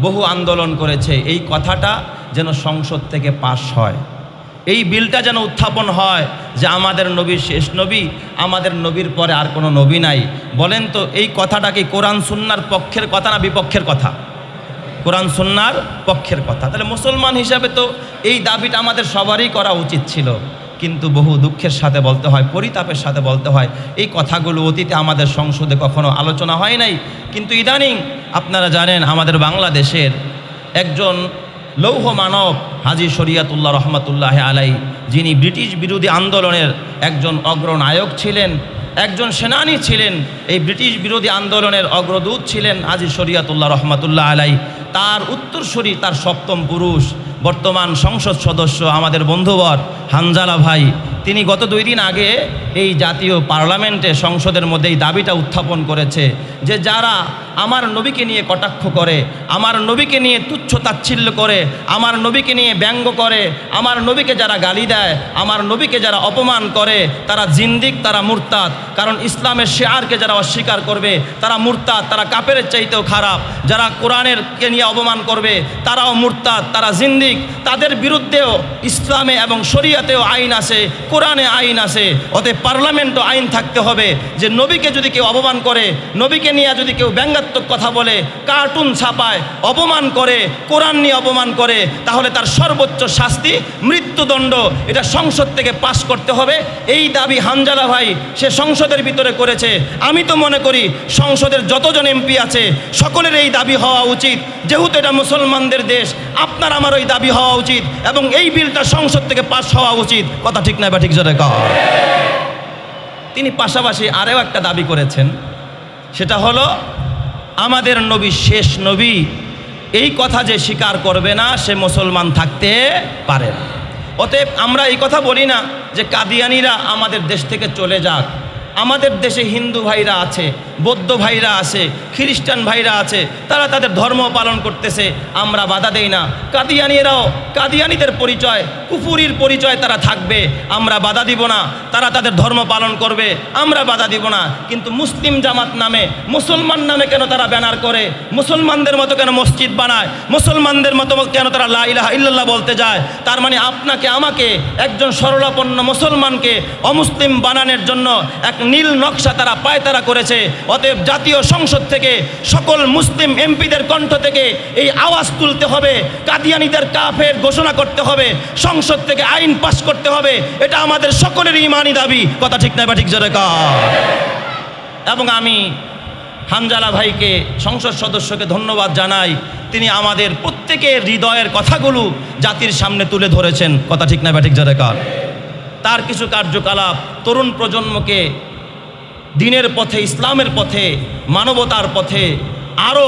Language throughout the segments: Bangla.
বহু আন্দোলন করেছে এই কথাটা যেন সংসদ থেকে পাস হয়, এই বিলটা যেন উত্থাপন হয় যে আমাদের নবী শেষ নবী, আমাদের নবীর পরে আর কোনো নবী নাই। বলেন তো এই কথাটা কি কোরআন সুন্নাহর পক্ষের কথা না বিপক্ষের কথা? কোরআন সুন্নাহর পক্ষের কথা। তাহলে মুসলমান হিসাবে তো এই দাবিটা আমাদের সবারই করা উচিত ছিল, কিন্তু বহু দুঃখের সাথে বলতে হয়, পরিতাপের সাথে বলতে হয়, এই কথাগুলো অতীতে আমাদের সংসদে কখনো আলোচনা হয় নাই। কিন্তু ইদানিং আপনারা জানেন আমাদের বাংলাদেশের একজন লৌহ মানব হাজী শরিয়াতুল্লাহ রহমতুল্লাহ আলাই, যিনি ব্রিটিশ বিরোধী আন্দোলনের একজন অগ্রনায়ক ছিলেন, একজন সেনানী ছিলেন, এই ব্রিটিশ বিরোধী আন্দোলনের অগ্রদূত ছিলেন হাজী শরিয়াতুল্লাহ রহমতুল্লাহ আলাই, তার উত্তরসূরি, তার সপ্তম পুরুষ, বর্তমান সংসদ সদস্য আমাদের বন্ধুবর হানজালা ভাই, তিনি গত 2 দিন আগে এই জাতীয় পার্লামেন্টে সংসদের মধ্যে এই দাবিটা উত্থাপন করেছে যে যারা আমার নবীকে নিয়ে কটাক্ষ করে, আমার নবীকে নিয়ে তুচ্ছ তাচ্ছিল্য করে, আমার নবীকে নিয়ে ব্যঙ্গ করে, আমার নবীকে যারা গালি দেয়, আমার নবীকে যারা অপমান করে, তারা জিন্দিক, তারা মুরতাদ। কারণ ইসলামের শেয়ারকে যারা অস্বীকার করবে তারা মুরতাদ, তারা কাফেরের চাইতেও খারাপ। যারা কোরআনের কে নিয়ে অপমান করবে তারাও মুরতাদ, তারা জিন্দিক। তাদের বিরুদ্ধেও ইসলামে এবং শরিয়াতেও আইন আছে, কোরআনে আইন আছে। অতএব পার্লামেন্টও আইন থাকতে হবে যে নবীকে যদি কেউ অপমান করে, নবীকে নিয়ে যদি কেউ ব্যঙ্গাত্মক কথা বলে, কার্টুন ছাপায়, অপমান করে, কোরআন নিয়ে অপমান করে, তাহলে তার সর্বোচ্চ শাস্তি মৃত্যুদণ্ড। এটা সংসদ থেকে পাশ করতে হবে। এই দাবি হানজালা ভাই সে সংসদের ভিতরে করেছে। আমি তো মনে করি সংসদের যতজন এমপি আছে সকলের এই দাবি হওয়া উচিত, যেহেতু এটা মুসলমানদের দেশ, আপনার আমার ওই দাবি হওয়া উচিত এবং এই বিলটা সংসদ থেকে পাশ হওয়া উচিত। কথা ঠিক না বা ঠিক জোরে কর। তিনি পাশাপাশি আরও একটা দাবি করেছেন, সেটা হলো আমাদের নবী শেষ নবী, এই কথা যে স্বীকার করবে না সে মুসলমান থাকতে পারে না। অতএব আমরা এই কথা বলি না যে কাদিয়ানিরা আমাদের দেশ থেকে চলে যাক। আমাদের দেশে হিন্দু ভাইরা আছে, বৌদ্ধ ভাইরা আছে, খ্রিস্টান ভাইরা আছে, তারা তাদের ধর্ম পালন করতেছে, আমরা বাধা দেই না। কাদিয়ানিরাও কাদিয়ানিদের পরিচয়, কুফুরির পরিচয় তারা থাকবে, আমরা বাধা দিব না। তারা তাদের ধর্ম পালন করবে, আমরা বাধা দিব না। কিন্তু মুসলিম জামাত নামে, মুসলমান নামে কেন তারা ব্যানার করে? মুসলমানদের মতো কেন মসজিদ বানায়? মুসলমানদের মতো কেন তারা লা ইলাহা ইল্লাল্লাহ বলতে যায়? তার মানে আপনাকে আমাকে, একজন সরলাপন্ন মুসলমানকে অমুসলিম বানানোর জন্য এক নীল নকশা তারা পায়তারা করেছে। অতএব জাতীয় সংসদ থেকে সকল মুসলিম এমপিদের কণ্ঠ থেকে এই আওয়াজ তুলতে হবে, কাদিয়ানীদের কাফের ঘোষণা করতে হবে, সংসদ থেকে আইন পাস করতে হবে। এটা আমাদের সকলের ঈমানি দাবি। কথা ঠিক না বা ঠিক জোরে কর। এবং আমি হানজালা ভাইকে, সংসদ সদস্যকে ধন্যবাদ জানাই, তিনি আমাদের প্রত্যেকের হৃদয়ের কথাগুলো জাতির সামনে তুলে ধরেছেন। কথা ঠিক না বা ঠিক জোরে কর। তার কিছু কার্যকলাপ তরুণ প্রজন্মকে দিনের পথে, ইসলামের পথে, মানবতার পথে আরও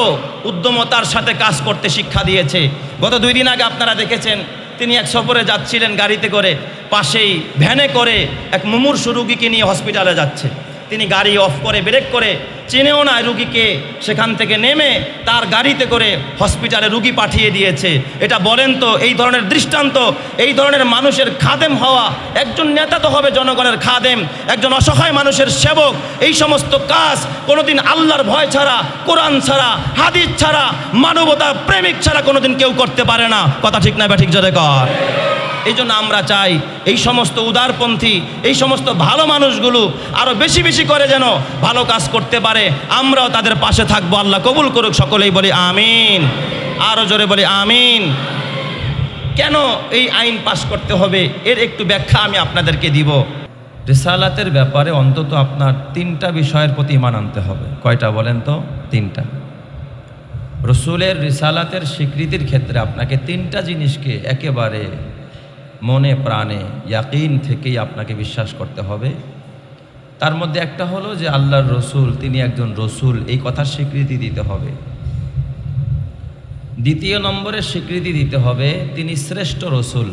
উদ্যমতার সাথে কাজ করতে শিক্ষা দিয়েছে। গত 2 দিন আগে আপনারা দেখেছেন তিনি এক সফরে যাচ্ছিলেন গাড়িতে করে, পাশেই ভ্যানে করে এক মুমূর্ষু রুগীকে নিয়ে হসপিটালে যাচ্ছে। তিনি গাড়ি অফ করে, ব্রেক করে, চিনেও না রুগীকে, সেখান থেকে নেমে তার গাড়িতে করে হসপিটালে রুগী পাঠিয়ে দিয়েছে। এটা বলেন তো, এই ধরনের দৃষ্টান্ত, এই ধরনের মানুষের খাদেম হওয়া, একজন নেতা তো হবে জনগণের খাদেম, একজন অসহায় মানুষের সেবক। এই সমস্ত কাজ কোনোদিন আল্লাহর ভয় ছাড়া, কোরআন ছাড়া, হাদিস ছাড়া, মানবতা প্রেমিক ছাড়া কোনোদিন কেউ করতে পারে না। কথা ঠিক না বা ঠিক জোরে কর। এই জন্য আমরা চাই এই সমস্ত উদারপন্থী, এই সমস্ত ভালো মানুষগুলো আরও বেশি বেশি করে যেন ভালো কাজ করতে পারে, আমরাও তাদের পাশে থাকবো। আল্লাহ কবুল করুক। সকলেই বলি আমিন, আরও জোরে বলি আমিন। কেন এই আইন পাশ করতে হবে এর একটু ব্যাখ্যা আমি আপনাদেরকে দিব। রিসালাতের ব্যাপারে অন্তত আপনার 3টা বিষয়ের প্রতি ঈমান আনতে হবে। কয়টা বলেন তো? 3টা। রসুলের রিসালাতের স্বীকৃতির ক্ষেত্রে আপনাকে 3টা জিনিসকে একেবারে মনে প্রাণে ইয়াকিন থেকেই আপনাকে বিশ্বাস করতে হবে। তার মধ্যে একটা হলো যে আল্লাহর রসুল তিনি একজন রসুল, এই কথার স্বীকৃতি দিতে হবে। দ্বিতীয় নম্বরে স্বীকৃতি দিতে হবে তিনি শ্রেষ্ঠ রসুল।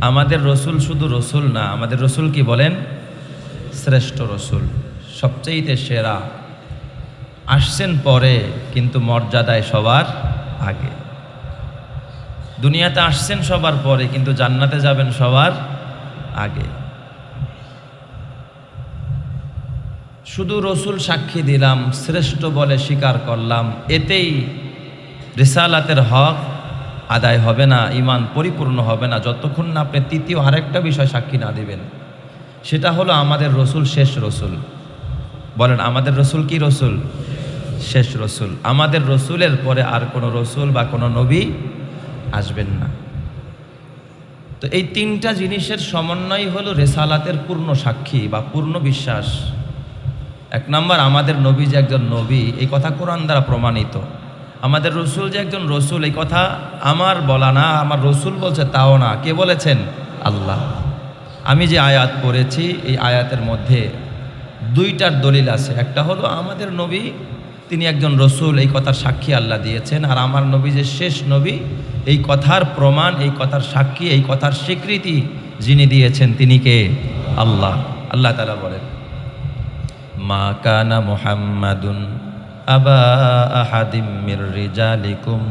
আমাদের রসুল শুধু রসুল না, আমাদের রসুল কি বলেন? শ্রেষ্ঠ রসুল, সবচেয়ে সেরা। আসছেন পরে কিন্তু মর্যাদায় সবার আগে। দুনিয়াতে আসছেন সবার পরে কিন্তু জান্নাতে যাবেন সবার আগে। শুধু রসুল সাক্ষী দিলাম, শ্রেষ্ঠ বলে স্বীকার করলাম, এতেই রিসালাতের হক আদায় হবে না, ঈমান পরিপূর্ণ হবে না যতক্ষণ না আপনি তৃতীয় আরেকটা বিষয় সাক্ষী না দিবেন। সেটা হলো আমাদের রসুল শেষ রসুল। বলেন, আমাদের রসুল কি রসুল? শেষ রসুল। আমাদের রসুলের পরে আর কোনো রসুল বা কোনো নবী আসবেন না। তো এই তিনটা জিনিসের সমন্বয় হলো রেসালাতের পূর্ণ সাক্ষী বা পূর্ণ বিশ্বাস। এক নম্বর, আমাদের নবী যে একজন নবী, এই কথা কোরআন দ্বারা প্রমাণিত। আমাদের রসুল যে একজন রসুল, এই কথা আমার বলা না, আমার রসুল বলছে তাও না। কে বলেছেন? আল্লাহ। আমি যে আয়াত পড়েছি এই আয়াতের মধ্যে দুইটার দলিল আছে। একটা হলো আমাদের নবী তিনি একজন রসুল, এই কথার সাক্ষী আল্লাহ দিয়েছেন। আর আমার নবী যে শেষ নবী, এই কথার প্রমাণ, এই কথার সাক্ষী, এই কথার স্বীকৃতি যিনি দিয়েছেন তিনি কে? আল্লাহ। আল্লাহ তাআলা বলেন, মা কানা মুহাম্মাদুন আবা আহাদিম মির রিজালিকুম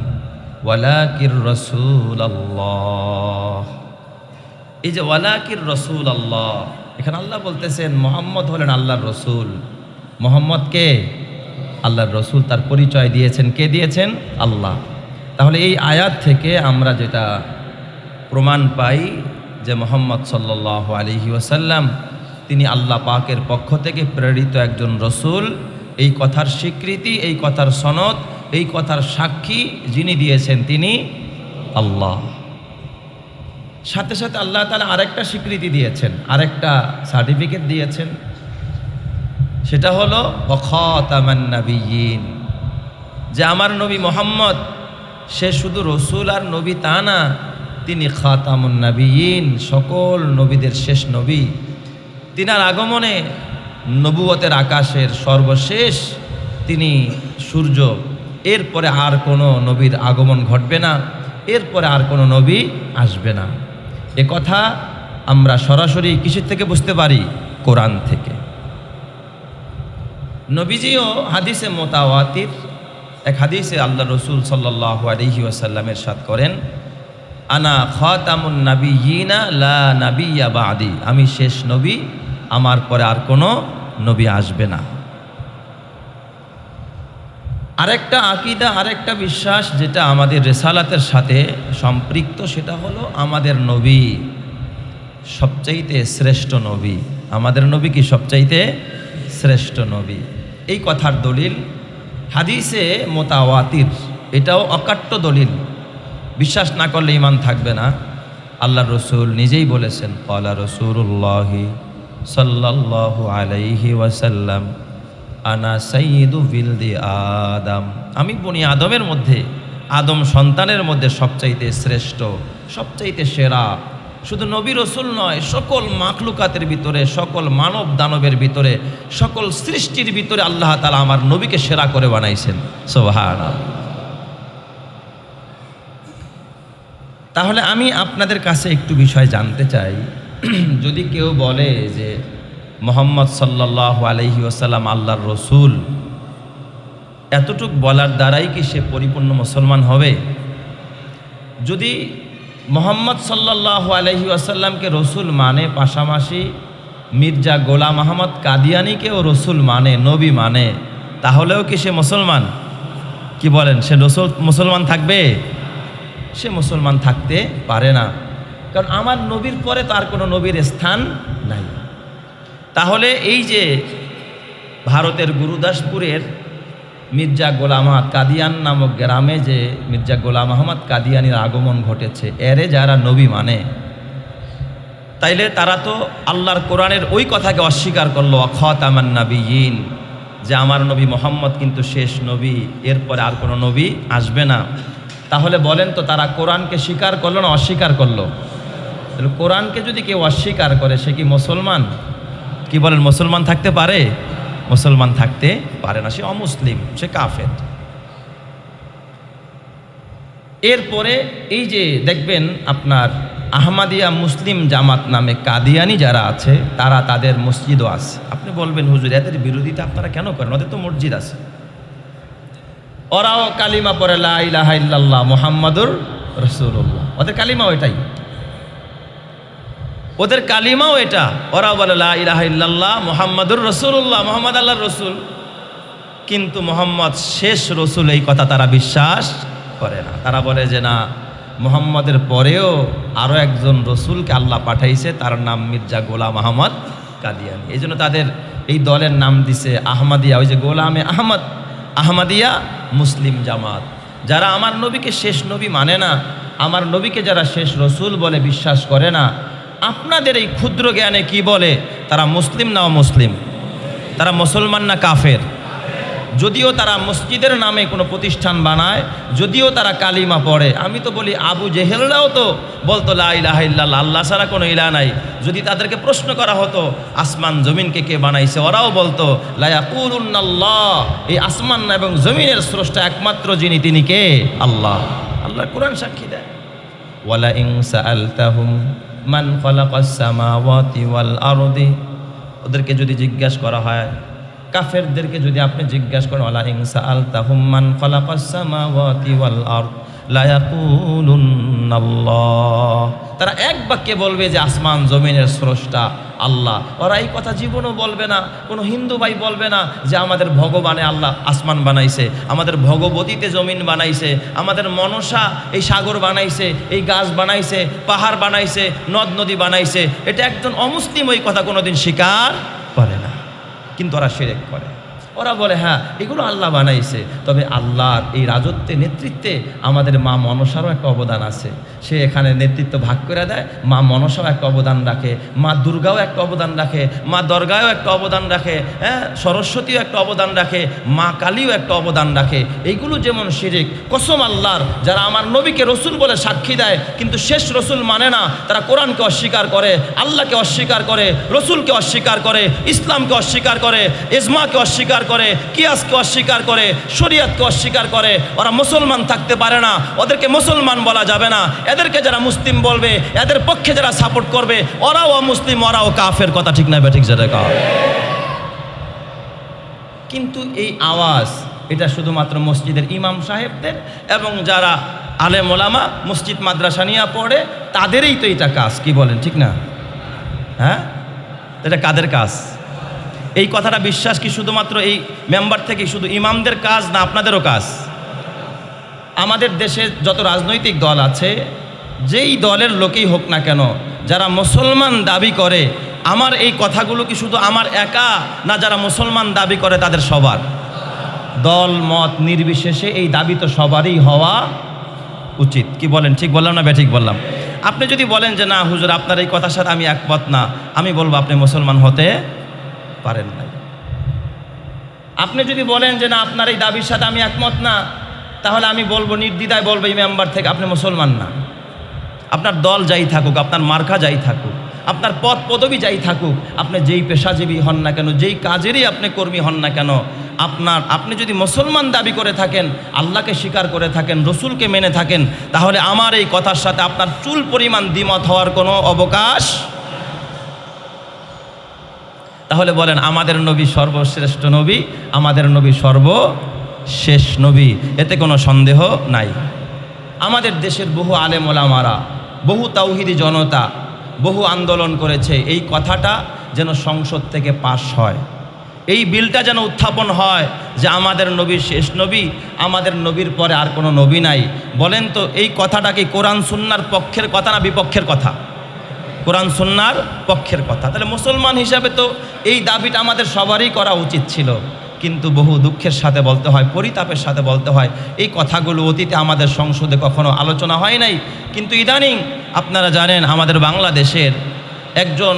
ওয়ালাকির রাসূলুল্লাহ। এই যে ওয়ালাকির রাসূলুল্লাহ, এখানে আল্লাহ বলতেছেন মুহাম্মদ হলেন আল্লাহর রসুল। মুহাম্মদ কে? আল্লাহর রসুল। তার পরিচয় দিয়েছেন কে? দিয়েছেন আল্লাহ। তাহলে এই আয়াত থেকে আমরা যেটা প্রমাণ পাই যে মুহাম্মদ সাল্লাল্লাহু আলাইহি ওয়াসাল্লাম তিনি আল্লাহ পাকের পক্ষ থেকে প্রেরিত একজন রসুল। এই কথার স্বীকৃতি, এই কথার সনদ, এই কথার সাক্ষী যিনি দিয়েছেন তিনি আল্লাহ। সাথে সাথে আল্লাহ তাআলা আরেকটা স্বীকৃতি দিয়েছেন, আরেকটা সার্টিফিকেট দিয়েছেন। সেটা হলো খাতামান নাবিয়্যিন, যে আমার নবী মুহাম্মদ সে শুধু রসুল আর নবী তা না, তিনি খাতামুন নাবিয়্যিন, সকল নবীদের শেষ নবী। তিনার আগমনে নবুয়তের আকাশের সর্বশেষ তিনি সূর্য। এরপরে আর কোনো নবীর আগমন ঘটবে না, এরপরে আর কোনো নবী আসবে না। এ কথা আমরা সরাসরি কিসের থেকে বুঝতে পারি? কোরআন থেকে। নবীজিও হাদিসে মুতাওয়াতির, এক হাদিসে আল্লাহ রসুল সাল্লাল্লাহু আলাইহি ওয়াসাল্লাম ইরশাদ করেন, আনা খাতামুন নাবিয়্যিনা লা নাবিয়্যা বাদি, আমি শেষ নবী, আমার পরে আর কোনো নবী আসবে না। আরেকটা আকীদা, আরেকটা বিশ্বাস যেটা আমাদের রিসালাতের সাথে সম্পৃক্ত, সেটা হলো আমাদের নবী সবচাইতে শ্রেষ্ঠ নবী। আমাদের নবী কি? সবচাইতে শ্রেষ্ঠ নবী। এই কথার দলিল হাদিসে মুতাওয়াতির, এটাও অকাট্য দলিল। বিশ্বাস না করলে ঈমান থাকবে না। আল্লাহ রসুল নিজেই বলেছেন, ক্বালা রাসূলুল্লাহি সাল্লাল্লাহু আলাইহি ওয়াসাল্লাম আনা সাইয়্যিদু বিলদি আদম, আমি বনি আদমের মধ্যে, আদম সন্তানের মধ্যে সবচাইতে শ্রেষ্ঠ, সবচাইতে সেরা। শুধু নবী রসুল নয়, সকল মাখলুকাতের ভিতরে, সকল মানব দানবের ভিতরে, সকল সৃষ্টির ভিতরে আল্লাহ তাআলা আমার নবীকে সেরা করে বানাইছেন। সুবহানাল্লাহ। তাহলে আমি আপনাদের কাছে একটু বিষয় জানতে চাই। যদি কেউ বলে যে মুহাম্মদ সাল্লাল্লাহু আলাইহি ওয়াসাল্লাম আল্লাহর রসুল, এতটুক বলার দ্বারাই কি সে পরিপূর্ণ মুসলমান হবে? যদি মুহাম্মদ সাল্লাল্লাহু আলাইহি ওয়াসাল্লামকে রসুল মানে, পাশাপাশি মির্জা গোলাম আহমদ কাদিয়ানীকেও রসুল মানে, নবী মানে, তাহলেও কি সে মুসলমান? কি বলেন, সে মুসলমান থাকবে? সে মুসলমান থাকতে পারে না, কারণ আমার নবীর পরে তার কোনো নবীর স্থান নাই। তাহলে এই যে ভারতের গুরুদাসপুরের মির্জা গোলাম আহমদ কাদিয়ান নামক গ্রামে যে মির্জা গোলাম আহমদ কাদিয়ানির আগমন ঘটেছে, এরে যারা নবী মানে, তাইলে তারা তো আল্লাহর কোরআনের ওই কথাকে অস্বীকার করলো, খাতামান নাবিয়্যিন, যে আমার নবী মুহাম্মদ কিন্তু শেষ নবী, এরপরে আর কোনো নবী আসবে না। তাহলে বলেন তো, তারা কোরআনকে স্বীকার করলো না অস্বীকার করলো? তাহলে কোরআনকে যদি কেউ অস্বীকার করে সে কি মুসলমান? কি বলেন, মুসলমান থাকতে পারে? মুসলমান থাকতে পারে না, সে অমুসলিম, সে কাফের। এরপরে এই যে দেখবেন আপনার আহমাদিয়া মুসলিম জামাত নামে কাদিয়ানি যারা আছে, তারা তাদের মসজিদও আছে। আপনি বলবেন, হুজুর এদের বিরোধিতা আপনারা কেন করেন? ওদের তো মসজিদ আছে। ওরাও কালিমা পড়ে লা ইলাহা ইল্লাল্লাহ মুহাম্মাদুর রাসূলুল্লাহ, ওদের কালিমাও এটাই, ওদের কালিমাও এটা। ওরা বলে লা ইলাহা ইল্লাল্লাহ মুহাম্মাদুর রাসূলুল্লাহ, মুহাম্মদ আল্লাহর রসুল, কিন্তু মুহাম্মদ শেষ রসুল এই কথা তারা বিশ্বাস করে না। তারা বলে যে না, মুহাম্মদের পরেও আরও একজন রসুলকে আল্লাহ পাঠাইছে, তার নাম মির্জা গোলাম আহমদ কাদিয়ানী। এই জন্য তাদের এই দলের নাম দিছে আহমদিয়া। ওই যে গোলামে আহমদ, আহমদিয়া মুসলিম জামাত। যারা আমার নবীকে শেষ নবী মানে না, আমার নবীকে যারা শেষ রসুল বলে বিশ্বাস করে না, আপনাদের এই ক্ষুদ্র জ্ঞানে কি বলে তারা মুসলিম না অমুসলিম? তারা মুসলমান না কাফের? যদিও তারা মসজিদের নামে কোনো প্রতিষ্ঠান বানায়, যদিও তারা কালিমা পড়ে, আমি তো বলি আবু জেহেলরাও তো বলতো লা ইলাহা ইল্লাল্লাহ, আল্লাহ ছাড়া কোনো ইলাহ নাই। যদি তাদেরকে প্রশ্ন করা হতো আসমান জমিনকে কে বানাইছে, ওরাও বলতো লা ইয়াকুলুন্নাল্লাহ, এই আসমান এবং জমিনের স্রষ্টা একমাত্র যিনি, তিনি কে? আল্লাহ। আল্লাহর কোরআন সাক্ষী দেয়, ওয়ালা ইন সাআলতাহুম মান খালাকাস সামাওয়াতি ওয়াল আরদি। ওদেরকে যদি জিজ্ঞাসা করা হয়, কাফেরদেরকে যদি আপনি জিজ্ঞাসা করেন, ওয়ালা ইন সাআলতাহুম মান খালাকাস সামাওয়াতি ওয়াল আরদ লা ইয়াকুলুন্নাল্লাহ, তারা এক বাক্যে বলবে যে আসমান জমিনের স্রষ্টা আল্লাহ। ওরা এই কথা জীবনও বলবে না, কোনো হিন্দু ভাই বলবে না যে আমাদের ভগবানে আল্লাহ আসমান বানাইছে, আমাদের ভগবতীতে জমিন বানাইছে, আমাদের মনসা এই সাগর বানাইছে, এই গাছ বানাইছে, পাহাড় বানাইছে, নদ নদী বানাইছে। এটা একজন অমুসলিম ওই কথা কোনোদিন স্বীকার করে না, কিন্তু ওরা শিরক করে। ওরা বলে হ্যাঁ এগুলো আল্লাহ বানাইছে, তবে আল্লাহর এই রাজত্বে নেতৃত্বে আমাদের মা মনসারও একটা অবদান আছে। সে এখানে নেতৃত্ব ভাগ করে দেয়, মা মনসাও একটা অবদান রাখে, মা দুর্গাও একটা অবদান রাখে, মা দর্গাও একটা অবদান রাখে, হ্যাঁ সরস্বতীও একটা অবদান রাখে, মা কালীও একটা অবদান রাখে। এইগুলো যেমন শিরিক, কসম আল্লাহর, যারা আমার নবীকে রসুল বলে সাক্ষী দেয় কিন্তু শেষ রসুল মানে না, তারা কোরআনকে অস্বীকার করে, আল্লাহকে অস্বীকার করে, রসুলকে অস্বীকার করে, ইসলামকে অস্বীকার করে, ইজমাকে অস্বীকার করে, কিয়াসকে অস্বীকার করে, শরীয়তকে অস্বীকার করে। ওরা মুসলমান থাকতে পারে না, ওদেরকে মুসলমান বলা যাবে না। এদেরকে যারা মুসলিম বলবে, এদের পক্ষে যারা সাপোর্ট করবে, ওরাও অমুসলিম, ওরাও কাফের। কথা ঠিক না বেঠিক? যেটা কাফের। কিন্তু এই আওয়াজ এটা শুধুমাত্র মসজিদের ইমাম সাহেবদের এবং যারা আলেম ওলামা মসজিদ মাদ্রাসা নিয়ে পড়ে তাদেরই তো এটা কাজ। কি বলেন, ঠিক না? হ্যাঁ, এটা কাদের কাজ? এই কথাটা বিশ্বাস কি শুধুমাত্র এই মেম্বার থেকে শুধু ইমামদের কাজ না আপনাদেরও কাজ? আমাদের দেশে যত রাজনৈতিক দল আছে, যেই দলের লোকেই হোক না কেন, যারা মুসলমান দাবি করে, আমার এই কথাগুলো কি শুধু আমার একা না, যারা মুসলমান দাবি করে তাদের সবার? দল মত নির্বিশেষে এই দাবি তো সবারই হওয়া উচিত। কি বলেন, ঠিক বললাম না বেঠিক বললাম? আপনি যদি বলেন যে না হুজুর আপনার এই কথার সাথে আমি একমত না, আমি বলবো আপনি মুসলমান হতে পারেন নাই। আপনি যদি বলেন যে না আপনার এই দাবির সাথে আমি একমত না, তাহলে আমি বলবো নির্দ্বিধায় বলবো এই মেম্বার থেকে আপনি মুসলমান না। আপনার দল যাই থাকুক, আপনার মার্কা যাই থাকুক, আপনার পদ পদবি যাই থাকুক, আপনি যেই পেশাজীবী হন না কেন, যেই কাজেরই আপনি কর্মী হন না কেন, আপনি যদি মুসলমান দাবি করে থাকেন, আল্লাহকে স্বীকার করে থাকেন, রসুলকে মেনে থাকেন, তাহলে আমার এই কথার সাথে আপনার চুল পরিমাণ দ্বিমত হওয়ার কোনো অবকাশ। তাহলে বলেন আমাদের নবী সর্বশ্রেষ্ঠ নবী, আমাদের নবী সর্বশেষ নবী, এতে কোনো সন্দেহ নাই। আমাদের দেশের বহু আলেম ওলামারা, বহু তাওহীদি জনতা বহু আন্দোলন করেছে এই কথাটা যেন সংসদ থেকে পাশ হয়, এই বিলটা যেন উত্থাপন হয় যে আমাদের নবী শেষ নবী, আমাদের নবীর পরে আর কোনো নবী নাই। বলেন তো এই কথাটা কি কোরআন সুন্নাহর পক্ষের কথা না বিপক্ষের কথা? কোরআন সুন্নাহর পক্ষের কথা। তাহলে মুসলমান হিসাবে তো এই দাবিটা আমাদের সবারই করা উচিত ছিল, কিন্তু বহু দুঃখের সাথে বলতে হয়, পরিতাপের সাথে বলতে হয়, এই কথাগুলো অতীতে আমাদের সংসদে কখনো আলোচনা হয় নাই। কিন্তু ইদানিং আপনারা জানেন আমাদের বাংলাদেশের একজন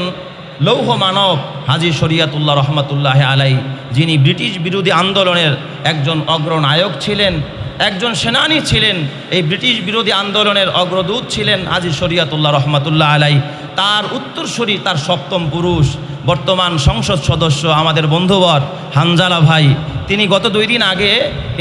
লৌহ মানব হাজী শরিয়াতুল্লাহ রহমতুল্লাহ আলাই, যিনি ব্রিটিশ বিরোধী আন্দোলনের একজন অগ্রনায়ক ছিলেন, একজন সেনানী ছিলেন, এই ব্রিটিশ বিরোধী আন্দোলনের অগ্রদূত ছিলেন হাজী শরিয়াতুল্লাহ রহমতুল্লাহ আলাই। তার উত্তরসূরি, তার সপ্তম পুরুষ, বর্তমান সংসদ সদস্য আমাদের বন্ধুবর হানজালা ভাই, তিনি গত 2 দিন আগে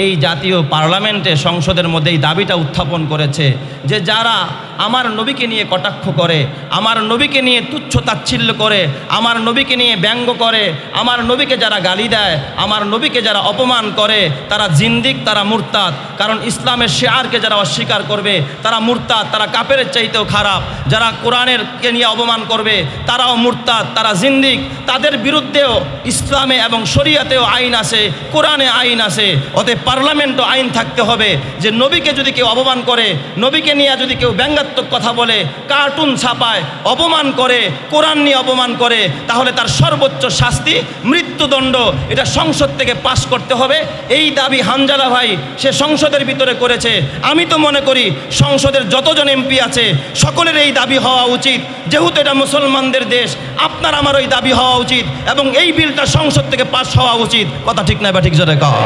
এই জাতীয় পার্লামেন্টে সংসদের মধ্যে এই দাবিটা উত্থাপন করেছে যে যারা আমার নবীকে নিয়ে কটাক্ষ করে, আমার নবীকে নিয়ে তুচ্ছ তাচ্ছিল্য করে, আমার নবীকে নিয়ে ব্যঙ্গ করে, আমার নবীকে যারা গালি দেয়, আমার নবীকে যারা অপমান করে, তারা জিন্দিক, তারা মুরতাদ। কারণ ইসলামের শেয়ারকে যারা অস্বীকার করবে তারা মুরতাদ, তারা কাফেরের চাইতেও খারাপ। যারা কোরআনেরকে নিয়ে অপমান করবে তারাও মুরতাদ, তারা জিন্দিক। তাদের বিরুদ্ধেও ইসলামে এবং শরিয়াতেও আইন আছে, কোরআনে আইন আছে, অতএব পার্লামেন্টও আইন থাকতে হবে যে নবীকে যদি কেউ অপমান করে, নবীকে নিয়ে যদি কেউ ব্যঙ্গাত্মক কথা বলে, কার্টুন ছাপায়, অপমান করে, কোরআন নিয়ে অপমান করে, তাহলে তার সর্বোচ্চ শাস্তি মৃত্যুদণ্ড। এটা সংসদ থেকে পাশ করতে হবে। এই দাবি হানজালা ভাই সে সংসদের ভিতরে করেছে। আমি তো মনে করি সংসদের যতজন এমপি আছে সকলের এই দাবি হওয়া উচিত, যেহেতু এটা মুসলমানদের দেশ, আপনার আমার ওই দাবি হওয়া উচিত এবং এই বিলটা সংসদ থেকে পাস হওয়া উচিত। কথা ঠিক না বা ঠিক জোরে কর।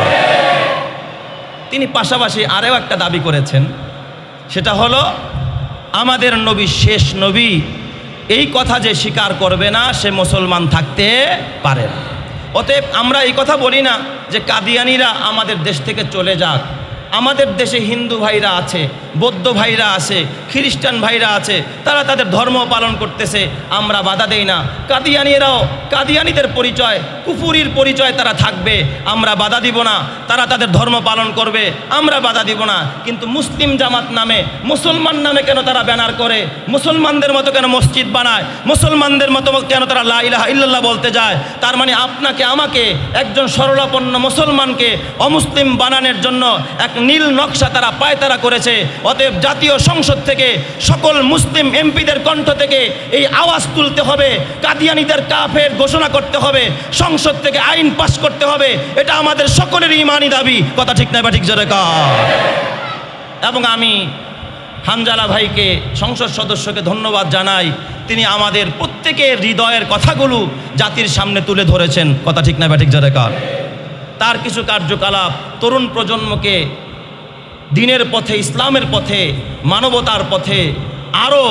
তিনি পাশাপাশি আরও একটা দাবি করেছেন, সেটা হলো আমাদের নবী শেষ নবী, এই কথা যে স্বীকার করবে না সে মুসলমান থাকতে পারে না। অতএব আমরা এই কথা বলি না যে কাদিয়ানিরা আমাদের দেশ থেকে চলে যাক। আমাদের দেশে হিন্দু ভাইরা আছে, বৌদ্ধ ভাইরা আছে, খ্রিস্টান ভাইরা আছে, তারা তাদের ধর্ম পালন করতেছে, আমরা বাধা দেই না। কাদিয়ানিরাও কাদিয়ানিদের পরিচয়, কুফুরির পরিচয় তারা থাকবে, আমরা বাধা দিব না। তারা তাদের ধর্ম পালন করবে, আমরা বাধা দিব না। কিন্তু মুসলিম জামাত নামে, মুসলমান নামে কেন তারা ব্যানার করে? মুসলমানদের মতো কেন মসজিদ বানায়? মুসলমানদের মতো কেন তারা লা ইলাহা ইল্লাল্লাহ বলতে যায়? তার মানে আপনাকে আমাকে, একজন সরলাপন্ন মুসলমানকে অমুসলিম বানানোর জন্য এক নীল নকশা তারা পায়তারা করেছে। অতএব জাতীয় সংসদ থেকে সকল মুসলিম এমপিদের কণ্ঠ থেকে এই আওয়াজ তুলতে হবে, কাদিয়ানীদের কাফের ঘোষণা করতে হবে, সংসদ থেকে আইন পাস করতে হবে। এটা আমাদের সকলের ঈমানি দাবি। কথা ঠিক না বা ঠিক জোরে কর। এবং আমি হানজালা ভাইকে, সংসদ সদস্যকে ধন্যবাদ জানাই, তিনি আমাদের প্রত্যেকের হৃদয়ের কথাগুলো জাতির সামনে তুলে ধরেছেন। কথা ঠিক না বা ঠিক জোরে কর। তার কিছু কার্যকলাপ তরুণ প্রজন্মকে দিনের পথে, ইসলামের পথে, মানবতার পথে আরও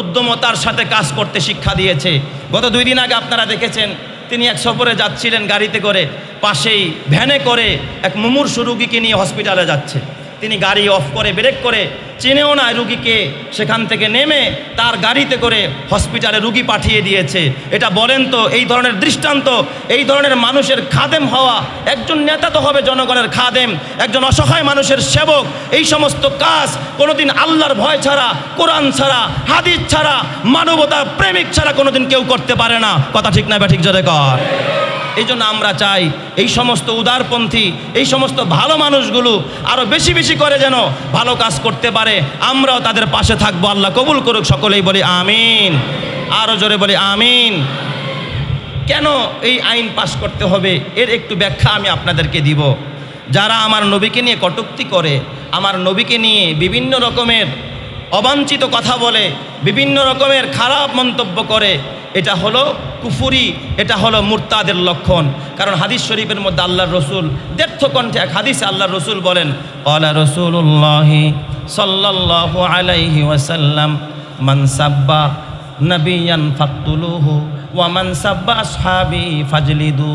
উদ্যমতার সাথে কাজ করতে শিক্ষা দিয়েছে। গত 2 দিন আগে আপনারা দেখেছেন তিনি এক সফরে যাচ্ছিলেন গাড়িতে করে, পাশেই ভ্যানে করে এক মুমূর্ষু রুগীকে নিয়ে হসপিটালে যাচ্ছে। তিনি গাড়ি অফ করে ব্রেক করে, চেনেও না রুগীকে, সেখান থেকে নেমে তার গাড়িতে করে হসপিটালে রুগী পাঠিয়ে দিয়েছে। এটা বলেন তো, এই ধরনের দৃষ্টান্ত, এই ধরনের মানুষের খাদেম হওয়া, একজন নেতা তো হবে জনগণের খাদেম, একজন অসহায় মানুষের সেবক, এই সমস্ত কাজ কোনোদিন আল্লাহর ভয় ছাড়া, কোরআন ছাড়া, হাদিস ছাড়া, মানবতা প্রেমিক ছাড়া কোনোদিন কেউ করতে পারে না। কথা ঠিক না বা ঠিক জোরে কর। এই জন্য আমরা চাই এই সমস্ত উদারপন্থী, এই সমস্ত ভালো মানুষগুলো আরও বেশি বেশি করে যেন ভালো কাজ করতে পারে, আমরাও তাদের পাশে থাকবো। আল্লাহ কবুল করুক। সকলেই বলি আমিন। আরও জোরে বলি আমিন। কেন এই আইন পাশ করতে হবে এর একটু ব্যাখ্যা আমি আপনাদেরকে দিব। যারা আমার নবীকে নিয়ে কটূক্তি করে, আমার নবীকে নিয়ে বিভিন্ন রকমের অবাঞ্ছিত কথা বলে, বিভিন্ন রকমের খারাপ মন্তব্য করে, এটা হলো কুফুরি, এটা হলো মুরতাদের লক্ষণ। কারণ হাদিস শরীফের মধ্যে আল্লাহর রসুল দ্ব্যর্থ কণ্ঠে এক হাদিসে আল্লাহর রসুল বলেন, ক্বালা রাসূলুল্লাহি সাল্লাল্লাহু আলাইহি ওয়াসাল্লাম মান সাব্বা নাবিয়ান ফাকতুলুহু ওয়া মান সাব্বা আসহাবি ফাজলিদু।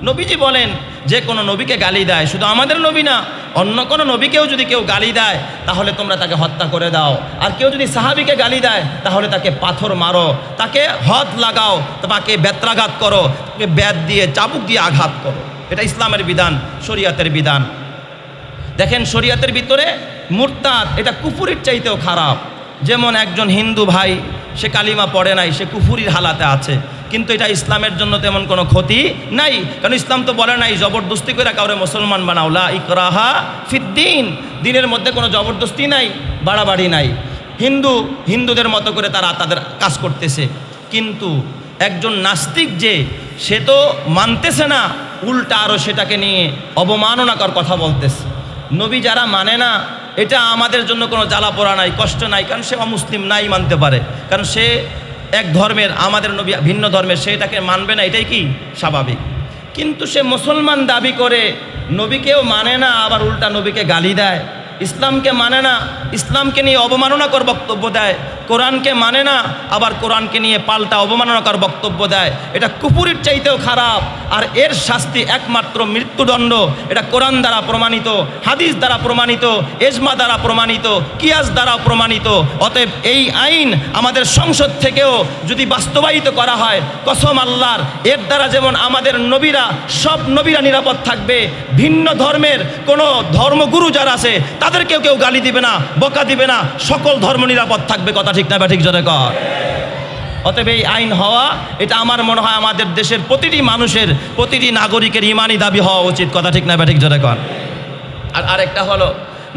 নবীজি বলেন, যে কোনো নবীকে গালি দেয়, শুধু আমাদের নবী না, অন্য কোনো নবীকেও যদি কেউ গালি দেয় তাহলে তোমরা তাকে হত্যা করে দাও। আর কেউ যদি সাহাবীকে গালি দেয় তাহলে তাকে পাথর মারো, তাকে হদ লাগাও, তাকে বেত্রাঘাত করো, তাকে বেত দিয়ে, চাবুক দিয়ে আঘাত করো। এটা ইসলামের বিধান, শরীয়তের বিধান। দেখেন শরীয়তের ভিতরে মুরতাদ এটা কুফুরির চাইতেও খারাপ। যেমন একজন হিন্দু ভাই, সে কালিমা পড়ে নাই, সে কুফুরির হালাতে আছে, কিন্তু এটা ইসলামের জন্য তেমন কোনো ক্ষতি নাই। কারণ ইসলাম তো বলে নাই জবরদস্তি করে কাউরে মুসলমান বানাও, লা ইকরাহা ফিদ্দিন, দিনের মধ্যে কোনো জবরদস্তি নাই, বাড়াবাড়ি নাই। হিন্দুদের মতো করে তারা তাদের কাজ করতেছে। কিন্তু একজন নাস্তিক যে, সে তো মানতেছে না, উল্টা আরও সেটাকে নিয়ে অবমাননাকর কথা বলতেছে। নবী যারা মানে না, এটা আমাদের জন্য কোনো জ্বালা পোড়া নাই, কষ্ট নাই, কারণ সে অমুসলিম নাই মানতে পারে, কারণ সে এক ধর্মের, আমাদের নবী ভিন্ন ধর্মের, সে এটাকে মানবে না, এটাই কি স্বাভাবিক। কিন্তু সে মুসলমান দাবি করে নবীকেও মানে না, আবার উল্টা নবীকে গালি দেয়, ইসলামকে মানে না, ইসলামকে নিয়ে অবমাননাকর বক্তব্য দেয়, কোরআনকে মানে না, আবার কোরআনকে নিয়ে পাল্টা অবমাননাকর বক্তব্য দেয়। এটা কুফুরির চাইতেও খারাপ। আর এর শাস্তি একমাত্র মৃত্যুদণ্ড। এটা কোরআন দ্বারা প্রমাণিত, হাদিস দ্বারা প্রমাণিত, এজমা দ্বারা প্রমাণিত, কিয়াস দ্বারা প্রমাণিত। অতএব এই আইন আমাদের সংসদ থেকেও যদি বাস্তবায়িত করা হয়, কসম আল্লাহর, এর দ্বারা যেমন আমাদের নবীরা, সব নবীরা নিরাপদ থাকবে, ভিন্ন ধর্মের কোনো ধর্মগুরু যারা আছে তাদেরকেও কেউ গালি দিবে না, বকা দিবে না, সকল ধর্ম নিরাপদ থাকবে। কথা ঠিক না বা ঠিক জোরে কর। অতএব এই আইন হওয়া এটা আমার মনে হয় আমাদের দেশের প্রতিটি মানুষের, প্রতিটি নাগরিকের ইমানি দাবি হওয়া উচিত। কথা ঠিক না ব্যাঠিক জোরে কর। আর আরেকটা হলো,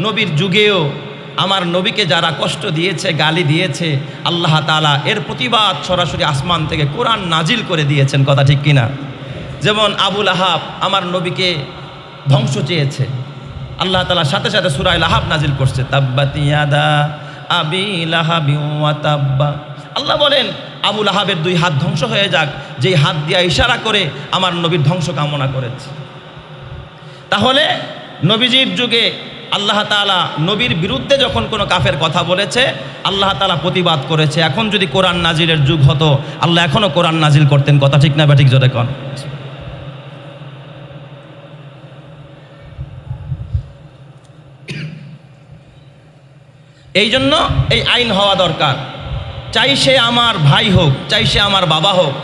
নবীর যুগেও আমার নবীকে যারা কষ্ট দিয়েছে, গালি দিয়েছে, আল্লাহ তাআলা এর প্রতিবাদ সরাসরি আসমান থেকে কোরআন নাজিল করে দিয়েছেন। কথা ঠিক কিনা? যেমন আবুল আহাব আমার নবীকে ধ্বংস চেয়েছে, আল্লাহ তাআলা সাথে সাথে সূরা লাহাব নাজিল করছে, তাব্বাত ইয়াদা আবি লাহাবি ওয়া তাব্বা। আল্লাহ বলেন আবুল আহাবের দুই হাত ধ্বংস হয়ে যাক, যেই হাত দিয়া ইশারা করে আমার নবীর ধ্বংস কামনা করেছে। তাহলে নবীজির যুগে আল্লাহ তাআলা নবীর বিরুদ্ধে যখন কোনো কাফের কথা বলেছে, আল্লাহ তাআলা প্রতিবাদ করেছে। এখন যদি কোরআন নাজিলের যুগ হতো, আল্লাহ এখনও কোরআন নাজিল করতেন। কথা ঠিক না ব্যাঠিক জোরে কন। এই জন্য এই আইন হওয়া দরকার। চাই সে আমার ভাই হোক, চাই সে আমার বাবা হোক,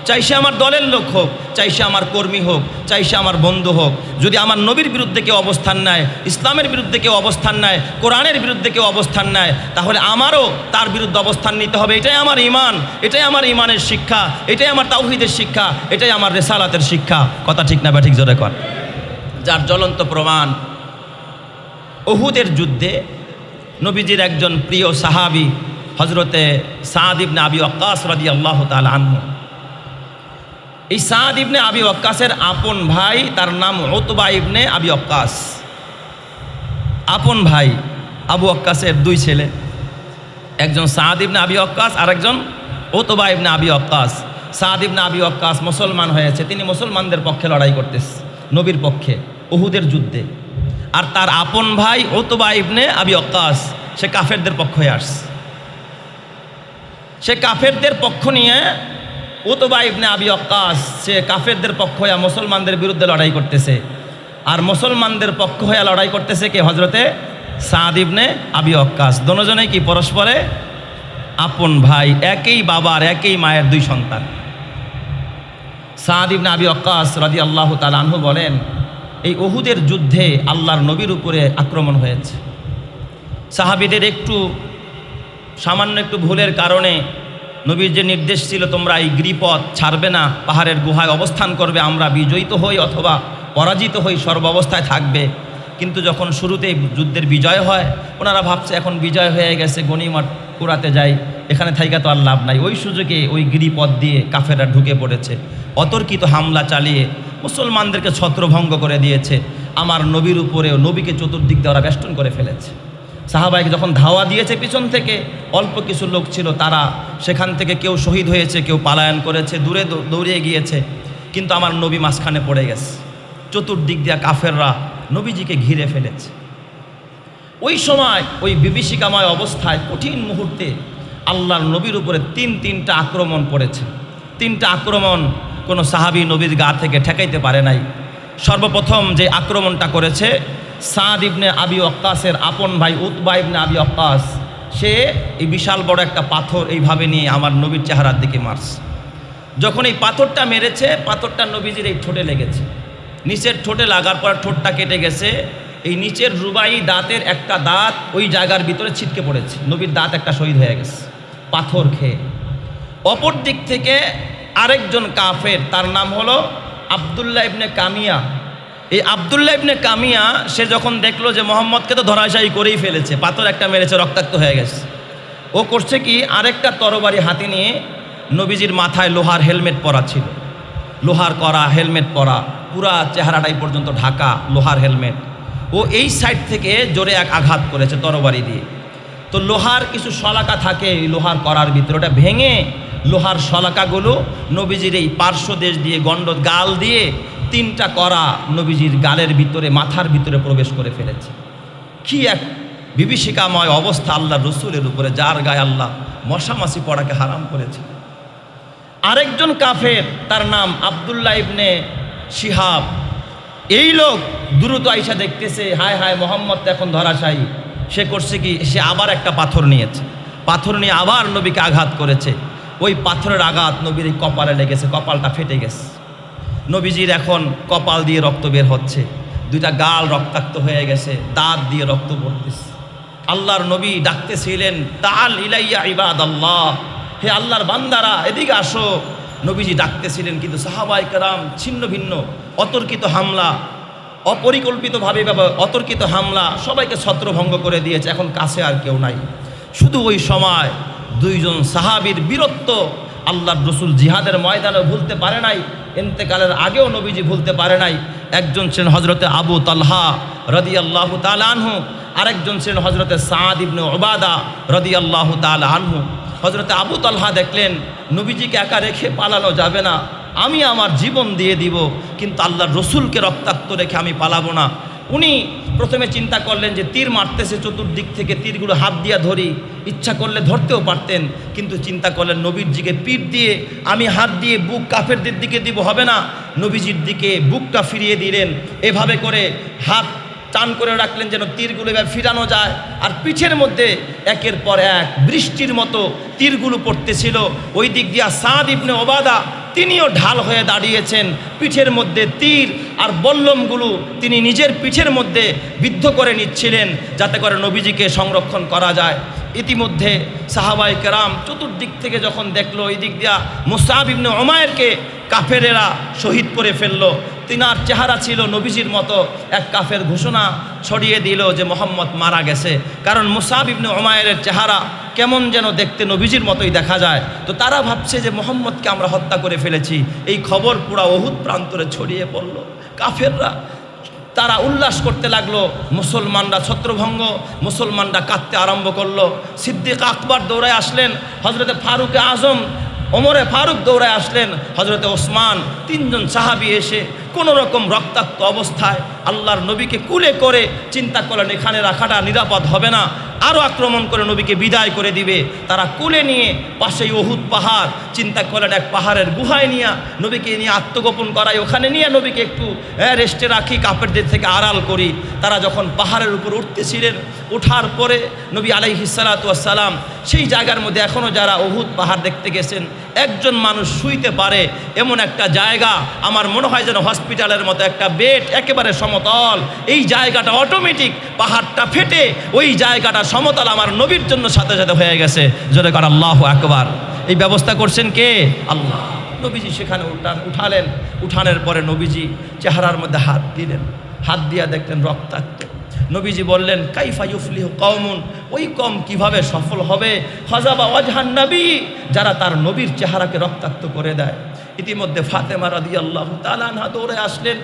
চাই সে আমার দলের লোক হোক, চাই সে আমার কর্মী হোক, চাই সে আমার বন্ধু হোক, যদি আমার নবীর বিরুদ্ধে কেউ অবস্থান নেয়, ইসলামের বিরুদ্ধে কেউ অবস্থান নেয়, কোরআনের বিরুদ্ধে কেউ অবস্থান নেয়, তাহলে আমারও তার বিরুদ্ধে অবস্থান নিতে হবে। এটাই আমার ঈমান, এটাই আমার ঈমানের শিক্ষা, এটাই আমার তাওহীদের শিক্ষা, এটাই আমার রিসালাতের শিক্ষা। কথা ঠিক না ব্যাঠিক জোরে কর। যার জ্বলন্ত প্রমাণ উহুদের যুদ্ধে নবীজির একজন প্রিয় সাহাবী হজরতে সাদ ইবনে আবি ওয়াক্কাস রাদিয়াল্লাহু তাআলা আনহু। এই সাদ ইবনে আবি ওয়াক্কাসের আপন ভাই, তার নাম উতবা ইবনে আবি ওয়াক্কাস। আপন ভাই আবু ওয়াক্কাসের দুই ছেলে, একজন সাদ ইবনে আবি ওয়াক্কাস আর একজন উতবা ইবনে আবি ওয়াক্কাস। সাদ ইবনে আবি ওয়াক্কাস মুসলমান হয়েছে, তিনি মুসলমানদের পক্ষে লড়াই করতেছে, নবীর পক্ষে উহুদের যুদ্ধে। আর তার আপন ভাই উতবা ইবনে আবি ওয়াক্কাস সে কাফেরদের পক্ষ হয়ে আসছে। সে কাফেরদের পক্ষ নিয়ে উতবা ইবনে আবি ওয়াক্কাস সে কাফেরদের পক্ষ হয়ে মুসলমানদের বিরুদ্ধে লড়াই করতেছে। আর মুসলমানদের পক্ষ হয়ে লড়াই করতেছে কে? হজরতে সাদ ইবনে আবি ওয়াক্কাস। দুজনেই কি পরস্পরে আপন ভাই, একই বাবার একই মায়ের দুই সন্তান। সাদ ইবনে আবি ওয়াক্কাস রাদিয়াল্লাহু তাআলা আনহু বলেন, এই উহুদের যুদ্ধে আল্লাহর নবীর উপরে আক্রমণ হয়েছে। সাহাবীদের সামান্য একটু ভুলের কারণে নবীর যে নির্দেশ ছিল তোমরা এই গিরিপথ ছাড়বে না, পাহাড়ের গুহায় অবস্থান করবে, আমরা বিজয়িত হই অথবা পরাজিত হই সর্বাবস্থায় থাকবে। কিন্তু যখন শুরুতেই যুদ্ধের বিজয় হয়, ওনারা ভাবছে এখন বিজয় হয়ে গেছে, গনিমত কুড়াতে যাই, এখানে থাইকা তো আর লাভ নাই। ওই সুযোগে ওই গিরিপথ দিয়ে কাফেররা ঢুকে পড়েছে, অতর্কিত হামলা চালিয়ে মুসলমানদেরকে ছত্রভঙ্গ করে দিয়েছে। আমার নবীর উপরেও, নবীকে চতুর্দিক দিয়ে ওরা বেষ্টন করে ফেলেছে। সাহাবাইকে যখন ধাওয়া দিয়েছে পিছন থেকে, অল্প কিছু লোক ছিল, তারা সেখান থেকে কেউ শহীদ হয়েছে, কেউ পালায়ন করেছে, দূরে দৌড়িয়ে গিয়েছে। কিন্তু আমার নবী মাঝখানে পড়ে গেছে, চতুর্দিক দিয়া কাফেররা নবীজিকে ঘিরে ফেলেছে। ওই সময় ওই বিভীষিকাময় অবস্থায় কঠিন মুহূর্তে আল্লাহর নবীর উপরে তিনটা আক্রমণ পড়েছে। তিনটা আক্রমণ কোনো সাহাবী নবীর গা থেকে ঠেকাইতে পারে নাই। সর্বপ্রথম যে আক্রমণটা করেছে সাদ ইবনে আবি ওয়াক্কাসের আপন ভাই উতবা ইবনে আবি ওয়াক্কাস, সে এই বিশাল বড় একটা পাথর এইভাবে নিয়ে আমার নবীর চেহারার দিকে মারছে। যখন এই পাথরটা মেরেছে, পাথরটা নবীজির এই ঠোঁটে লেগেছে। নিচের ঠোঁটে লাগার পর ঠোঁটটা কেটে গেছে। এই নিচের রুবাই দাঁতের একটা দাঁত ওই জায়গার ভিতরে ছিটকে পড়েছে, নবীর দাঁত একটা শহীদ হয়ে গেছে পাথর খেয়ে। অপর দিক থেকে আরেকজন কাফের, তার নাম হলো আবদুল্লাহ ইবনে কামিয়া। এই আবদুল্লাহ ইবনে কামিয়া সে যখন দেখলো যে মোহাম্মদকে তো ধরাশায়ী করেই ফেলেছে, পাথর একটা মেরেছে, রক্তাক্ত হয়ে গেছে, ও করছে কি আরেকটা তরবারি হাতে নিয়ে, নবীজির মাথায় লোহার হেলমেট পরা ছিল, লোহার করা হেলমেট পরা, পুরা চেহারাটাই পর্যন্ত ঢাকা লোহার হেলমেট। ও এই সাইড থেকে জোরে এক আঘাত করেছে তরবারি দিয়ে। তো লোহার কিছু শলাকা থাকে এই লোহার করার ভিতরে, ওটা ভেঙে লোহার শলাকাগুলো নবীজির এই পার্শ্বদেশ দিয়ে গাল দিয়ে তিনটা করা নবীজির গালের ভিতরে, মাথার ভিতরে প্রবেশ করে ফেলেছে। কি এক বিভীষিকাময় অবস্থা আল্লাহ রসুলের উপরে, যার গায়ে আল্লাহ মশামাছি পড়াকে হারাম করেছে। আরেকজন কাফের, তার নাম আবদুল্লাহ ইবনে শিহাব। এই লোক দ্রুত আইসা দেখতেছে হায় হায় মোহাম্মদ তো এখন ধরাশায়ী। সে করছে কি, সে আবার একটা পাথর নিয়েছে, পাথর নিয়ে আবার নবীকে আঘাত করেছে। ওই পাথরের আঘাত নবীর এই কপালে লেগেছে, কপালটা ফেটে গেছে। নবীজির এখন কপাল দিয়ে রক্ত বের হচ্ছে, দুইটা গাল রক্তাক্ত হয়ে গেছে, দাঁত দিয়ে রক্ত পড়তেছে। আল্লাহর নবী ডাকতেছিলেন তাআল ইলাইয়া ইবাদাল্লাহ, হে আল্লাহর বান্দারা এদিকে আসো। নবীজি ডাকতেছিলেন, কিন্তু সাহাবায়ে কেরাম ছিন্ন ভিন্ন, অতর্কিত হামলা, অপরিকল্পিতভাবে অতর্কিত হামলা সবাইকে ছত্রভঙ্গ করে দিয়েছে। এখন কাছে আর কেউ নাই। শুধু ওই সময় দুইজন সাহাবীর বীরত্ব আল্লাহর রসুল জিহাদের ময়দানে ভুলতে পারে নাই, ইন্তেকালের আগেও নবীজি ভুলতে পারে নাই। একজন ছিলেন হজরতে আবু তালহা রাদিয়াল্লাহু তাআলা আনহু, আরেকজন ছিলেন হজরতে সাদ ইবনে উবাদা রাদিয়াল্লাহু তাআলা আনহু। হজরতে আবু তালহা দেখলেন নবীজিকে একা রেখে পালানো যাবে না, আমি আমার জীবন দিয়ে দিব, কিন্তু আল্লাহর রসুলকে রক্তাক্ত রেখে আমি পালাবো না। উনি প্রথমে চিন্তা করলেন যে তীর মারতেছে চতুর্দিক থেকে, তীরগুলো হাত দিয়া ধরি, ইচ্ছা করলে ধরতেও পারতেন, কিন্তু চিন্তা করলেন নবীজিকে পিঠ দিয়ে আমি হাত দিয়ে বুক কাফেরদের দিকে দিব, হবে না, নবীজির দিকে বুকটা ফিরিয়ে দিলেন। এভাবে করে হাত টান করে রাখলেন যেন তীরগুলো এভাবে ফিরানো যায়, আর পিঠের মধ্যে একের পর এক বৃষ্টির মতো তীরগুলো পড়তেছিল। ওই দিক দিয়া সাদ ইবনে ওবাদা তিনিও ঢাল হয়ে দাঁড়িয়েছেন, পিঠের মধ্যে তীর আর বল্লমগুলো তিনি নিজের পিঠের মধ্যে বিদ্ধ করে নিচ্ছিলেন যাতে করে নবীজিকে সংরক্ষণ করা যায়। ইতিমধ্যে সাহাবায়ে কেরাম চতুর্দিক থেকে যখন দেখলো এই দিক দিয়া মুসআব ইবনে উমাইরকে কাফেরেরা শহীদ করে ফেললো, তিনার চেহারা ছিল নবীজির মতো, এক কাফের ঘোষণা ছড়িয়ে দিল যে মোহাম্মদ মারা গেছে, কারণ মুসআব ইবনে উমাইরের চেহারা কেমন যেন দেখতে নবীজির মতোই দেখা যায়। তো তারা ভাবছে যে মোহাম্মদকে আমরা হত্যা করে ফেলেছি। এই খবর পুরা উহুদ প্রান্তরে ছড়িয়ে পড়ল। কাফেররা তারা উল্লাস করতে লাগলো, মুসলমানরা ছত্রভঙ্গ, মুসলমানরা কাঁদতে আরম্ভ করলো। সিদ্দিক আকবর দৌড়ায় আসলেন, হজরতে ফারুক আজম ওমরে ফারুক দৌড়ায় আসলেন, হজরতে ওসমান, তিনজন সাহাবী এসে কোনো রকম রক্তাক্ত অবস্থায় আল্লাহর নবীকে কুলে করে চিন্তা করলেন এখানে রাখাটা নিরাপদ হবে না, আরও আক্রমণ করে নবীকে বিদায় করে দিবে। তারা কুলে নিয়ে পাশেই উহুদ পাহাড়, চিন্তা করলেন এক পাহাড়ের গুহায় নিয়ে নবীকে নিয়ে আত্মগোপন করাই, ওখানে নিয়ে নবীকে একটু রেস্টে রাখি, কাফেরদের থেকে আড়াল করি। তারা যখন পাহাড়ের উপর উঠতেছিলেন, ওঠার পরে নবী আলাইহিস সালাতু ওয়াস সালাম সেই জায়গার মধ্যে এখনও যারা উহুদ পাহাড় দেখতে গেছেন, একজন মানুষ শুইতে পারে এমন একটা জায়গা, আমার মনে হয় যেন হসপিটালের মতো একটা বেড, একেবারে সমতল। এই জায়গাটা অটোমেটিক পাহাড়টা ফেটে ওই জায়গাটা সমতল আমার নবীর জন্য সাথে সাথে হয়ে গেছে। জোরে কর আল্লাহু আকবার। এই ব্যবস্থা করছেন কে? আল্লাহ। নবীজি সেখানে উঠালেন, উঠানোর পরে নবীজি চেহারার মধ্যে হাত দিলেন, হাত দিয়া দেখলেন রক্তাক্ত। নবীজি বললেন কাইফা ইউফলিহু কওমুন, ওই কম কিভাবে সফল হবে, ফাজাবা ওয়াজহান নবী, যারা তার নবীর চেহারাকে রক্তাক্ত করে দেয়। ইতিমধ্যে ফাতেমা রাদিয়াল্লাহু তাআলা আনহা দৌড়ে আসলেন।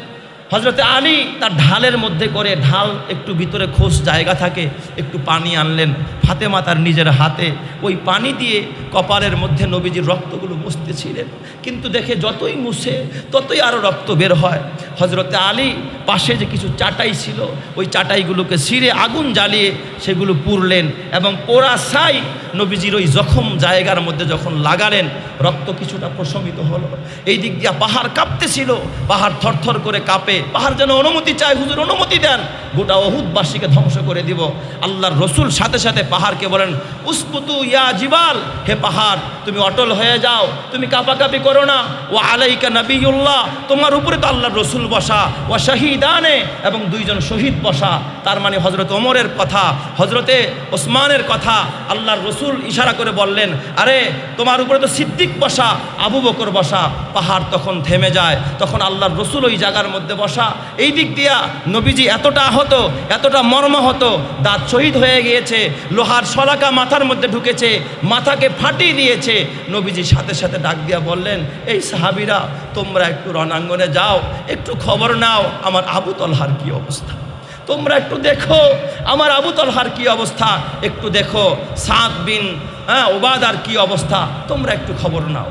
হজরতে আলী তার ঢালের মধ্যে করে, ঢাল একটু ভিতরে খোস জায়গা থাকে, একটু পানি আনলেন। ফাতেমা তার নিজের হাতে ওই পানি দিয়ে কপালের মধ্যে নবীজির রক্তগুলো মুছতেছিলেন, কিন্তু দেখে যতই মুছে ততই আরও রক্ত বের হয়। হজরতে আলী পাশে যে কিছু চাটাই ছিল, ওই চাটাইগুলোকে ছিঁড়ে আগুন জ্বালিয়ে সেগুলো পুড়লেন, এবং পোড়া ছাই নবীজির ওই জখম জায়গার মধ্যে যখন লাগালেন, রক্ত কিছুটা প্রশমিত হলো। এই দিক দিয়া পাহাড় কাঁপতেছিল, পাহাড় থরথর করে কাঁপে, পাহাড় যেন অনুমতি চায়, হুজুর অনুমতি দেন, গোটা উহুদবাসীকে ধ্বংস করে দিব। আল্লাহর রসুল সাথে সাথে পাহাড়কে বলেন উসকুতু ইয়া জিবাল, হে পাহাড় তুমি অটল হয়ে যাও, তুমি কাঁপাকাঁপি করো না। ও আলাইকা নবিয়ুল্লাহ, তোমার উপরে তো আল্লাহর রসুল বসা, ও শাহিদানে, এবং দুইজন শহীদ বসা। তার মানে হজরত ওমরের কথা, হজরতে ওসমানের কথা আল্লাহর রসুল ইশারা করে বললেন, আরে তোমার উপরে তো সিদ্দিক বসা, আবু বকর বসা। পাহাড় তখন থেমে যায়, তখন আল্লাহর রসুল ওই জায়গার মধ্যে বসা। এই দিক দিয়া নবীজি এতটা আহত, এতটা মর্মাহত, দাঁত শহীদ হয়ে গিয়েছে, লোহার শলাকা মাথার মধ্যে ঢুকেছে, মাথাকে ফাটিয়ে দিয়েছে। নবীজি সাথে সাথে ডাক দিয়া বললেন, এই সাহাবীরা তোমরা একটু রণাঙ্গনে যাও, একটু খবর নাও আমার আবু তলহার কি অবস্থা, তোমরা একটু দেখো আমার আবু তলহার কি অবস্থা, একটু দেখো সাদ বিন ওবাদার কি অবস্থা, তোমরা একটু খবর নাও।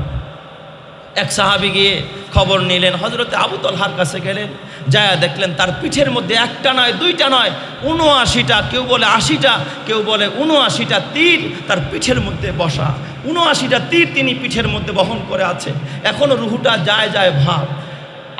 এক সাহাবী গিয়ে খবর নিলেন, হজরতে আবু তলহার কাছে গেলেন, যায় দেখলেন তার পিঠের মধ্যে একটা নয় দুইটা নয় ৭৯টা, কেউ বলে ৮০টা, কেউ বলে ৭৯টা তীর তার পিঠের মধ্যে বসা। ৭৯টা তীর তিনি পিঠের মধ্যে বহন করে আছে, এখনও রুহুটা যায় যায় ভাব।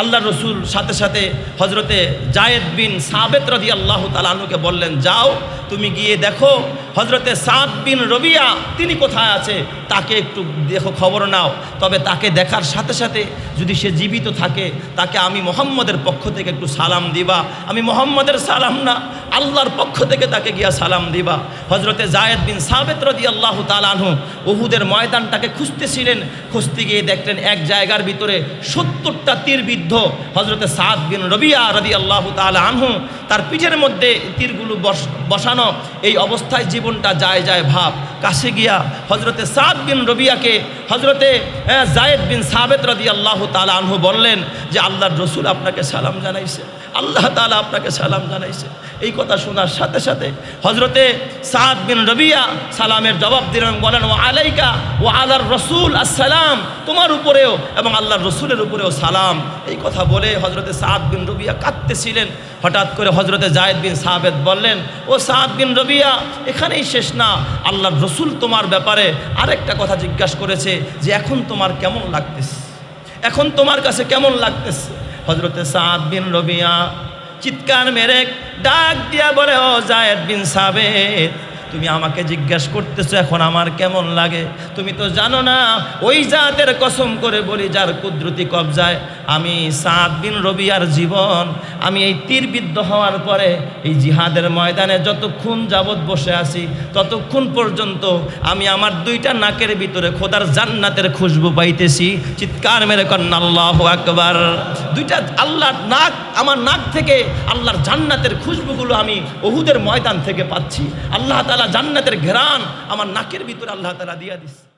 আল্লাহ রসুল সাথে সাথে হজরতে জায়েদ বিন সাবেত রাদিয়াল্লাহু তাআলা আনহুকে বললেন, যাও তুমি গিয়ে দেখো হজরতে সাদ বিন রবিয়া তিনি কোথায় আছে, তাকে একটু দেখো, খবর নাও। তবে তাকে দেখার সাথে সাথে যদি সে জীবিত থাকে, তাকে আমি মোহাম্মদের পক্ষ থেকে একটু সালাম দিবা। আমি মোহাম্মদের সালাম না, আল্লাহর পক্ষ থেকে তাকে গিয়া সালাম দিবা। হজরতে জায়েদ বিন সাবেত রাদিয়াল্লাহু তাআলা আনহু উহুদের ময়দানটাকে খুঁজতেছিলেন, খুঁজতে গিয়ে দেখলেন এক জায়গার ভিতরে 70টা তীরবিদ্ধ। হজরতে সাদ বিন রবিয়া রাদিয়াল্লাহু তাআলা আনহু তার পিঠের মধ্যে তীরগুলো বসানো, এই অবস্থায় জীবনটা যায় যায় ভাব। কাছে গিয়া হজরতে সাদ বিন রবিয়াকে হজরতে জায়েদ বিন সাবেত রাদিয়াল্লাহু তাআলা আনহু বললেন যে আল্লাহর রসুল আপনাকে সালাম জানাইছে, আল্লাহ তাআলা আপনাকে সালাম জানাইছে। এই কথা শোনার সাথে সাথে হজরতে সাদ বিন রবিয়া সালামের জবাব দিলেন, বলেন ও আলাইকা ও আল্লাহর রসুল আসসালাম, তোমার উপরেও এবং আল্লাহর রসুলের উপরেও সালাম। এই কথা বলে হজরতে সাদ বিন রবিয়া কাঁদতেছিলেন। হঠাৎ করে হজরতে জায়েদ বিন সাবেত বললেন, ও সাদ বিন রবিয়া, এখানেই শেষ না, আল্লাহর রসুল তোমার ব্যাপারে আরেকটা কথা জিজ্ঞাসা করেছে যে এখন তোমার কেমন লাগতেছে, এখন তোমার কাছে কেমন লাগতেছে। হজরতে সাদ বিন রবিয়া চিৎকার মেরে ডাক দিয়া বলে, ও জায়েদ বিন সাবেত, তুমি আমাকে জিজ্ঞাসা করতেছো এখন আমার কেমন লাগে? তুমি তো জানো না, ওই জাতের কসম করে বলি যার কুদরতি কবজায় আমি সাদ বিন রবিয়ার জীবন, আমি এই তীরবিদ্ধ হওয়ার পরে এই জিহাদের ময়দানে যতক্ষণ যাবৎ বসে আছি ততক্ষণ পর্যন্ত আমি আমার দুইটা নাকের ভিতরে খোদার জান্নাতের খুশবু পাইতেছি। চিৎকার মেরে কন্যা আল্লাহু আকবার। দুইটা আল্লাহর নাক, আমার নাক থেকে আল্লাহর জান্নাতের খুশবুগুলো আমি উহুদের ময়দান থেকে পাচ্ছি। আল্লাহ তাআলা জান্নাতের ঘেরান আমার নাকের ভিতরে আল্লাহ তাআলা দিয়া দিচ্ছে।